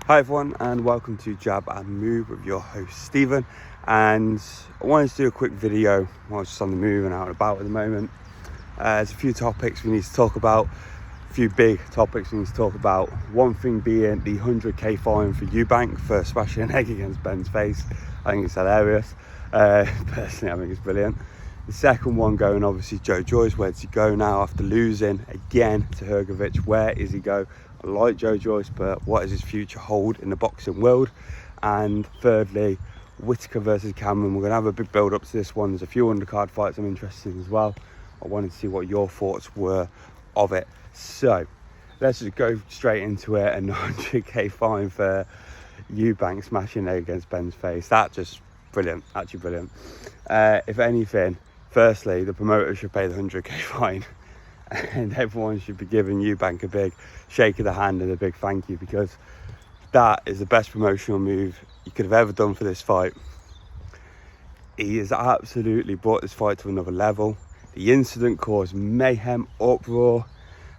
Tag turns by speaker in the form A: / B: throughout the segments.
A: Hi everyone, and welcome to Jab and Move with your host Stephen. And I wanted to do a quick video while I was just on the move and out and about at the moment. There's a few topics we need to talk about, a few big topics we need to talk about. One thing being the 100k fine for Eubank for smashing an egg against Benn's face. I think it's hilarious. Personally, I think it's brilliant. The second one going, obviously, Joyce. Where does he go now after losing again to Hergovich? Where is he go? I like Joyce, but what does his future hold in the boxing world? And thirdly, Whittaker versus Cameron. We're going to have a big build up to this one. There's a few undercard fights I'm interested in as well. I wanted to see what your thoughts were of it. So let's just go straight into it. A 100k fine for Eubank smashing it against Benn's face. That just brilliant, actually brilliant. If anything, firstly, the promoter should pay the 100k fine. And everyone should be giving Eubank a big shake of the hand and a big thank you, because that is the best promotional move you could have ever done for this fight. He has absolutely brought this fight to another level. The incident caused mayhem, uproar,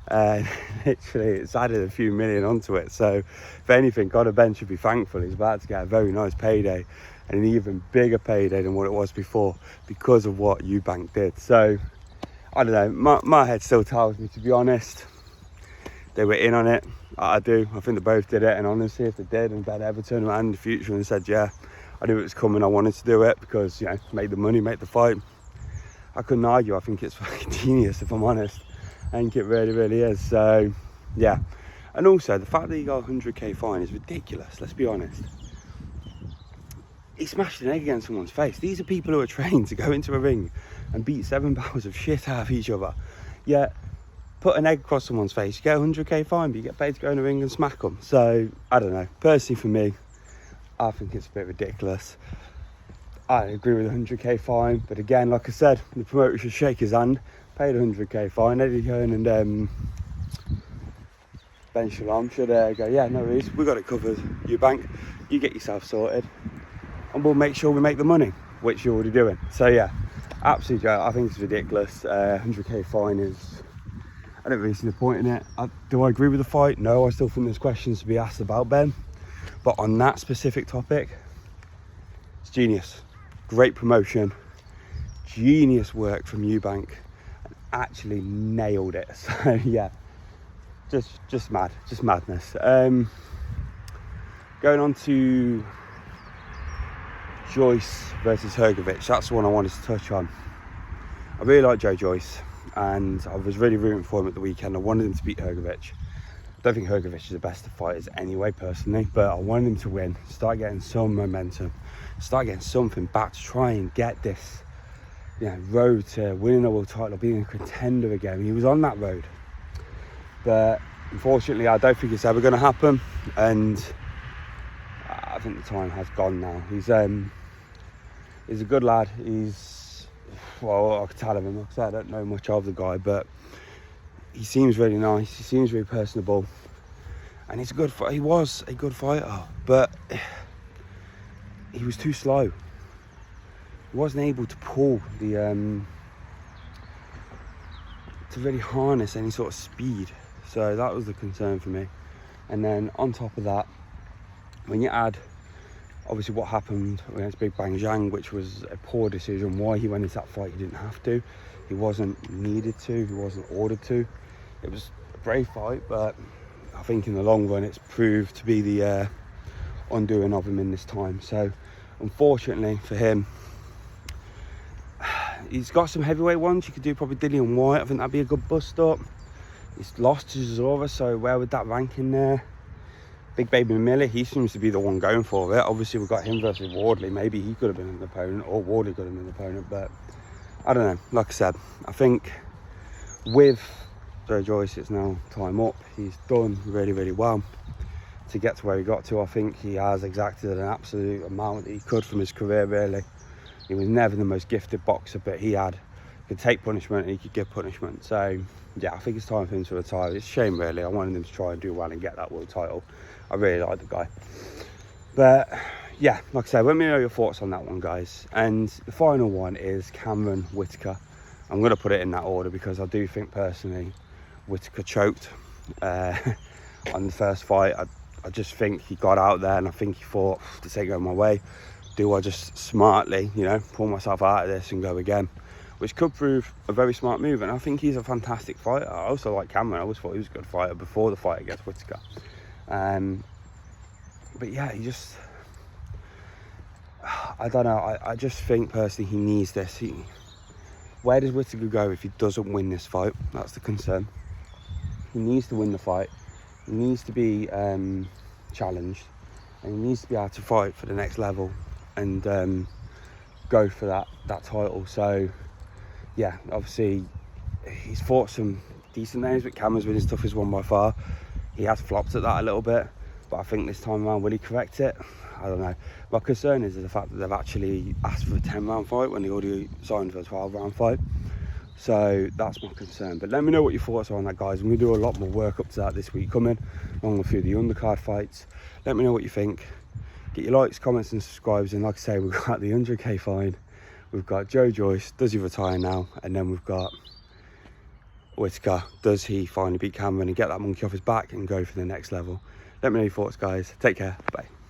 A: and literally it's added a few million onto it. So if anything, Ben should be thankful. He's about to get a very nice payday, and an even bigger payday than what it was before, because of what Eubank did. So I don't know, my head still tells me, to be honest, they were in on it. I think they both did it, and honestly, if they did and Ben ever turned around in the future and said, yeah, I knew it was coming, I wanted to do it because, you know, make the money, make the fight, I couldn't argue. I think it's fucking genius, if I'm honest. I think it really, really is. So yeah, and also the fact that he got a 100k fine is ridiculous, let's be honest. He smashed an egg against someone's face. These are people who are trained to go into a ring and beat 7 pounds of shit out of each other. Yet, put an egg across someone's face, you get a 100k fine, but you get paid to go in the ring and smack them. So, I don't know. Personally, for me, I think it's a bit ridiculous. I agree with the 100k fine, but again, like I said, the promoter should shake his hand, paid a 100k fine. Eddie Hearn and Ben Shalom should go, yeah, no worries, we got it covered, Eubank, you get yourself sorted, and we'll make sure we make the money, which you're already doing. So yeah, absolutely, I think it's ridiculous. 100k fine is, I don't really see the point in it. Do I agree with the fight? No, I still think there's questions to be asked about Ben, but on that specific topic, it's genius. Great promotion, genius work from Eubank, and actually nailed it. So yeah, just mad, just madness. Going on to Joyce versus Hergovich, that's the one I wanted to touch on. I really like Joyce, and I was really rooting for him at the weekend. I wanted him to beat Hergovich. I don't think Hergovich is the best of fighters anyway, personally, but I wanted him to win, start getting some momentum, start getting something back to try and get this, you know, road to winning a world title, being a contender again. He was on that road, but unfortunately, I don't think it's ever going to happen, and I think the time has gone now. He's a good lad. Well, I can tell him, like I said, I don't know much of the guy, but he seems really nice, he seems really personable, and he's a good fighter. He was a good fighter, but he was too slow. He wasn't able to pull the to really harness any sort of speed, so that was the concern for me. And then on top of that, when you add obviously what happened against Big Bang Zhang, which was a poor decision. Why he went into that fight, he didn't have to. He wasn't needed to, he wasn't ordered to. It was a brave fight, but I think in the long run it's proved to be the undoing of him in this time. So unfortunately for him, he's got some heavyweight ones. You could do probably Dillian White, I think that'd be a good bust up. He's lost to Zora, so where would that rank in there? Big Baby Miller, he seems to be the one going for it. Obviously, we've got him versus Wardley. Maybe he could have been an opponent, or Wardley could have been an opponent, but I don't know. Like I said, I think with Joyce, it's now time up. He's done really, really well to get to where he got to. I think he has exacted an absolute amount that he could from his career, really. He was never the most gifted boxer, but he could take punishment and he could give punishment. So yeah, I think it's time for him to retire. It's a shame, really. I wanted him to try and do well and get that world title. I really like the guy. But yeah, like I said, let me know your thoughts on that one, guys. And the final one is Cameron Whittaker. I'm going to put it in that order because I do think personally Whittaker choked on the first fight. I I just think he got out there, and I think he thought, this ain't going my way. Do I just smartly, you know, pull myself out of this and go again? Which could prove a very smart move, and I think he's a fantastic fighter. I also like Cameron. I always thought he was a good fighter before the fight against Whittaker. But yeah, he just, I don't know. I just think personally he needs this. Where does Whittaker go if he doesn't win this fight? That's the concern. He needs to win the fight. He needs to be challenged, and he needs to be able to fight for the next level and go for that title. So yeah, obviously he's fought some decent names, but Cameron's been his toughest one by far. He has flopped at that a little bit, but I think this time around, will he correct it? I don't know. My concern is the fact that they've actually asked for a 10-round fight when they already signed for a 12-round fight. So that's my concern. But let me know what your thoughts are on that, guys. I'm going to do a lot more work up to that this week coming, along with a few of the undercard fights. Let me know what you think. Get your likes, comments and subscribes. And like I say, we've got the 100k fine. We've got Joyce, does he retire now? And then we've got Whittaker, does he finally beat Cameron and get that monkey off his back and go for the next level? Let me know your thoughts, guys. Take care. Bye.